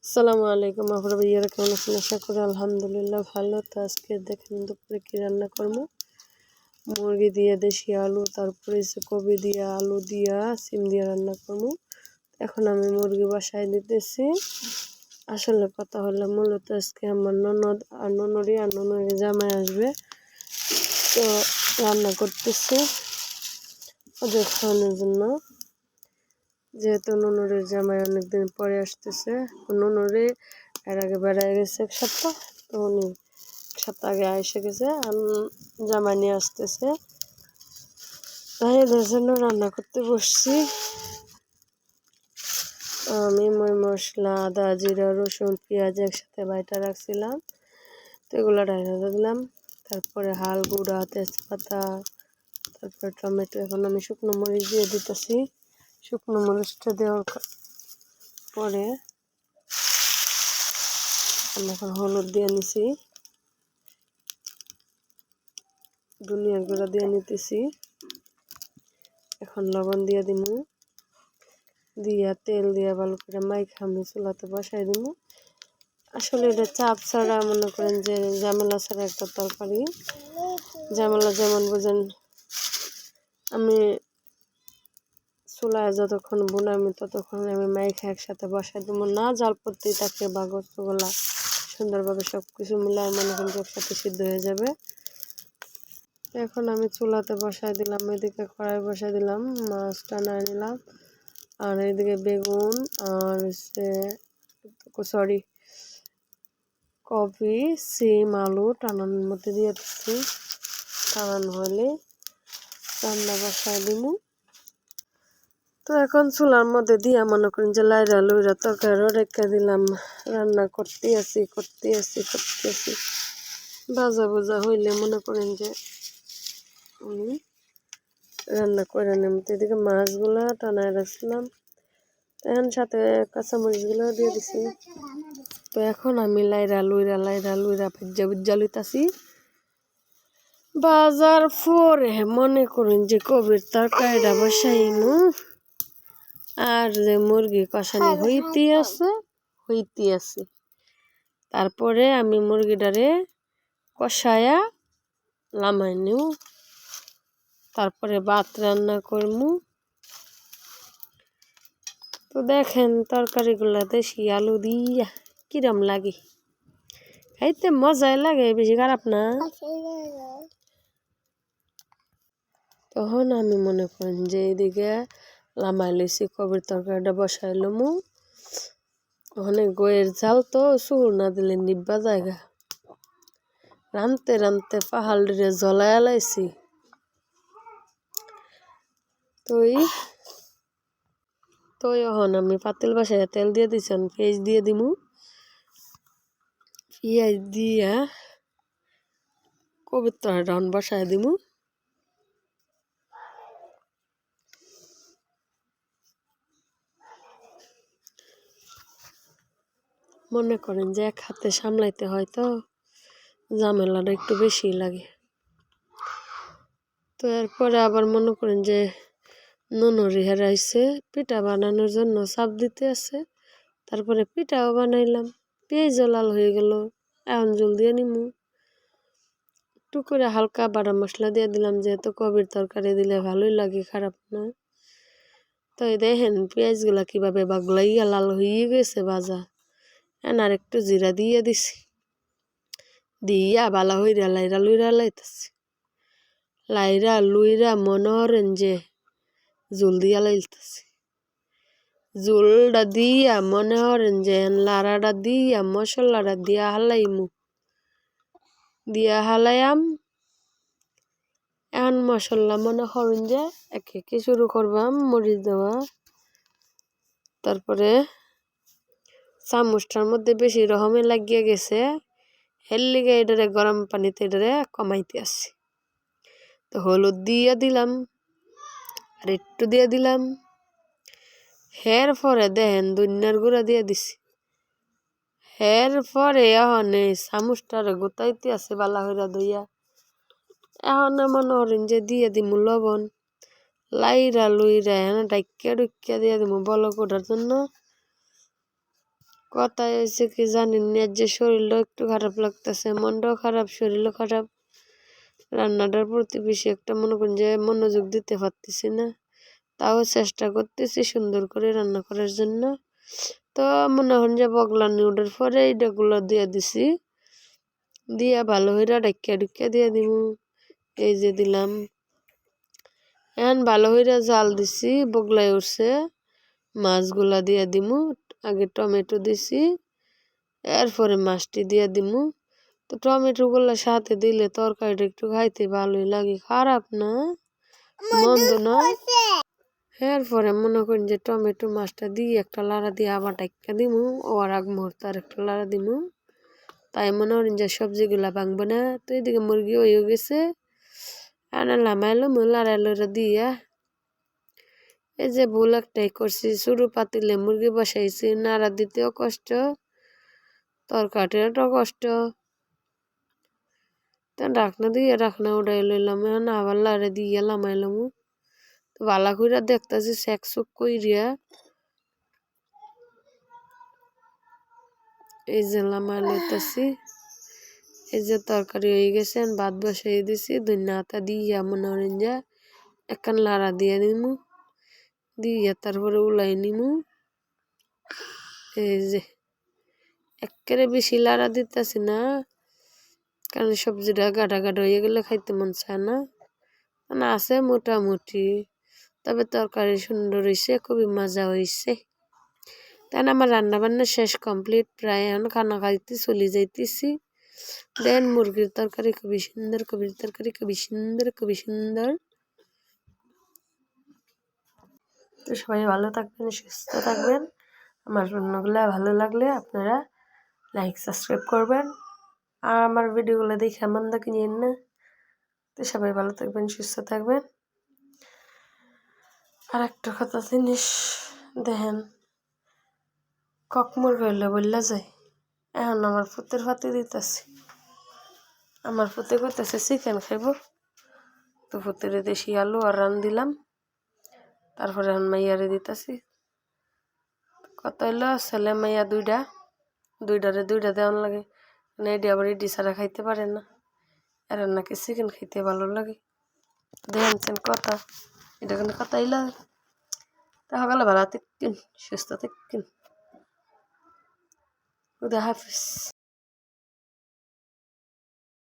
আসসালামু আলাইকুম আপনারা ভাইয়ারা কেমন আছেন? আশা করি আলহামদুলিল্লাহ ভালো। তো আজকে দেখেন দুপুরে কি রান্না করবো। মুরগি দিয়ে দেশি আলু, তারপরে কবি দিয়া আলু দিয়া সিম দিয়ে রান্না করবো। এখন আমি মুরগি বসাই দিতেছি। আসলে কথা হলো মূলত আজকে আমার ননদ আর ননরি জামাই আসবে, তো রান্না করতেছি ওদের খাওয়ানোর জন্য। যেহেতু ননরের জামাই অনেকদিন পরে আসতেছে, ননরে এর আগে বেড়ায় গেছে এক সপ্তাহ, তো উনি এক সপ্তাহ আগে এসে গেছে, জামাই নিয়ে আসতেছে। তাই এদের জন্য রান্না করতে বসছি। আমি মই মশলা, আদা, জিরা, রসুন, পেঁয়াজ একসাথে বাইটা রাখছিলাম, তো এগুলো ঢাকা দিলাম। তারপরে হাল গুঁড়া, তেজপাতা, তারপরে টমেটো। এখন আমি শুকনো মরিচ দিয়ে দিতেছি। শুকনো মরিচটা দেওয়ার পরে আমি এখন হলুদ দিয়ে নিছি, ধনিয়ার গুঁড়া দিয়ে নিতেছি। এখন লবণ দিয়ে দিমু, দিয়া তেল দিয়া ভালো করে মাইখা আমি চুলাতে বসাই দিমু। আসলে এটা চাপ ছাড়া, মনে করেন যে ঝামেলা ছাড়া একটা তরকারি। ঝামেলা যেমন বোঝেন, আমি চুলায় যতক্ষণ বুনামি ততক্ষণ আমি মাইখা একসাথে বসাই দেবো না। জাল পড়তে থাকে বা গোস্তগুলা সুন্দরভাবে সব কিছু মিলায় মনে করেন যে একসাথে সিদ্ধ হয়ে যাবে। এখন আমি চুলাতে বসাই দিলাম, এদিকে কড়াই বসাই দিলাম, মাছটা নাড়ে নিলাম। আর এদিকে বেগুন আর কপি, সিম, আলু টানানোর মধ্যে দিয়ে দিচ্ছি। টানানো হলে রান্না বসাই দিব। তো এখন চুলার মধ্যে দিয়া মনে করেন যে লাইরা লইরা তরকারিও রেখে দিলাম। রান্না করতে আসি ভাজা ভুজা হইলে মনে করেন যে আমি রান্না করে নেব। এদিকে মাছগুলা টানায় রাখছিলাম, এখন সাথে কাঁচামরিচগুলো দিয়ে দিছি। তো এখন আমি লাইরা লুইরা ভুজ্জা লইতাছি। বাজার পরে মনে করেন যে কবির তরকারিটা বসাইমু, আর যে মুরগি কষানি হইতে আছে। তারপরে আমি মুরগিটারে কষায়া লামাই নিউ, তারপরে ভাত রান্না করমু। তো দেখেন তরকারিগুলা দেশি আলু দিয়া কিরম লাগে, খাইতে মজাই লাগে, বেশি খারাপ না। তখন আমি মনে করেন যে এদিকে লামাই লইছি, কবির তরকারিটা বসাই লমু। ওখানে গোয়ের ঝাল তো সুর না দিলে নিব্বা জায়গা। রানতে রানতে পাহাড়ে জ্বলায়া লাইছি। তো এখন আমি পাতিল বসাইয়া তেল দিয়ে দিছি, পেঁয়াজ দিয়ে দিমু। পেঁয়াজ দিয়া কবির তরকারিটা বসাই দিমু। মনে করেন যে এক হাতে সামলাইতে হয়, তো ঝামেলাটা একটু বেশি লাগে। তো এরপরে আবার মনে করেন যে ননরি হারাইছে, পিঠা বানানোর জন্য চাপ দিতে আছে। তারপরে পিঠাও বানাইলাম, পেঁয়াজও লাল হয়ে গেল। এখন জল দিয়ে নিমু, একটু করে হালকা বাটা মশলা দিয়ে দিলাম, যেহেতু কবির তরকারি দিলে ভালোই লাগে, খারাপ না। তো এই দেখেন পেঁয়াজগুলা কিভাবে বাগলাইয়া লাল হয়ে গেছে ভাজা। আর একটু জিরা দিয়ে দিছি, দিয়া বালা হইরা লাইরা লুইরা লাইতাছি। লাইরা লুইরা মনে হরেন যে জল দিয়া লাইতাছি। জলটা দিয়া মনে হরেন যে লাড়াটা দিয়া মশলাটা দিয়া হালাইমু, দিয়া হালাইয়াম। এখন মশলা মনে করেন যে একে একে শুরু করবাম মরিচ দেওয়া। তারপরে চামচটার মধ্যে বেশি রকমে লাগিয়ে গেছে, এর লিগে এটারে গরম পানিতে এটারে কমাইতে আসি। তো হলুদ দিয়ে দিলাম, আর একটু দিয়ে দিলাম। এর পরে দেখেন ধনিয়ার গুঁড়া দিয়ে দিছি। এর পরে এখন এই চামচটারে গোতাইতে আছে বালা হইরা দইয়া। এখন মনে করেন যে দিয়ে দিমু লবণ, লাইরা লুইরা ডাইকা ডুইকা দিয়ে দিমু বলক ওঠার জন্য। কথায় হয়েছে কি জানেন না, যে শরীরটাও একটু খারাপ লাগতেছে, মনটাও খারাপ, শরীরও খারাপ। রান্নাটার প্রতি বেশি একটা মনে করেন যে মনোযোগ দিতে পারতেছি না। তাও চেষ্টা করতেছি সুন্দর করে রান্না করার জন্য। তো মনে হন যে বগলানি ওঠার পরে এইটাগুলো দিয়ে দিছি, দিয়া ভালো হইরা ডাক্কা ডুক্কা দিয়ে দিব। এই যে দিলাম, এখন ভালো হইরা জাল দিছি, বগলাই উঠছে, মাছগুলা দিয়ে দিমু। আগে টমেটো দিছি, এরপরে মাছটি দিয়ে দিমু। তো টমেটো গুলা সাথে দিলে তরকারিটা একটু খাইতে ভালোই লাগে, খারাপ না, মন্দ না। এরপরে মনে করেন যে টমেটো মাছটা দিয়ে একটা লাড়া দিয়ে আবার ডাক্কা দিমু, আর আগ মুহূর্তে আর একটা লাড়া দিমু। তাই মনে করেন যে সবজিগুলা ভাঙবো না। তো এদিকে মুরগি হয়ে গেছে, আনা লামাইলো লাড়া লড়া দিয়া। এই যে ভুল একটাই করছি, শুরু পাতিলে মুরগি বসাইছি, নাড়া দিতেও কষ্ট, তরকারিটাও কষ্ট। তা ঢাকনা দিয়ে ঢাকনা উঠাই লইলাম, এখন আবার লাড়ে দিয়ে লামাইলাম। তো ভালা কইরা দেখতেছি চেক চুক কইরিয়া, এই যে লামাই লইতাছি। এই যে তরকারি হয়ে গেছে, ভাত বসাই দিছি, ধনিয়া পাতা দিয়া মনে করেন যে একখান লাড়া দিয়ে নিমু, দিয়ে তারপরে উলাই নিমু। এই যে একেবারে বেশি লাড়া দিতেছি না, কারণ সবজিটা গাঢ় গাঢ় হয়ে গেলে খাইতে মন চায় না। মানে আছে মোটামুটি, তবে তরকারি সুন্দর হয়েছে, খুবই মজা হয়েছে। তাই আমার রান্না বান্না শেষ কমপ্লিট, প্রায় এখন খানা খাইতে চলে যাইতেছি। দেন মুরগির তরকারি খুবই সুন্দর, কবির তরকারি খুবই সুন্দর, খুবই সুন্দর। তো সবাই ভালো থাকবেন, সুস্থ থাকবেন। আমার রান্নাগুলো ভালো লাগলে আপনারা লাইক সাবস্ক্রাইব করবেন, আর আমার ভিডিওগুলো দেখে মন্দ কিনেন না। তো সবাই ভালো থাকবেন, সুস্থ থাকবেন। আর একটা কথা জিনিস দেখেন, কক মুরগি হইলে বললা যায়, এখন আমার পুতের ফাতে দিতেছি, আমার পুতে করতেছে চিকেন খাইব। তো পুতের দেশি আলু আর রান দিলাম, তারপরে এখন মাইয়ারে দিতেছি। কত হইলো, ছেলে মাইয়া দুইটারে দুইটা দেওয়ান লাগে, মানে এটি আবার এটি ছাড়া খাইতে পারে না, আর নাকি চিকেন খাইতে ভালো লাগে। দেখেন কথা, এটা কিন্তু কথা হইলো। তা সকালে ভালো থাকেন, সুস্থ থাকেন, খুদা হাফিজ।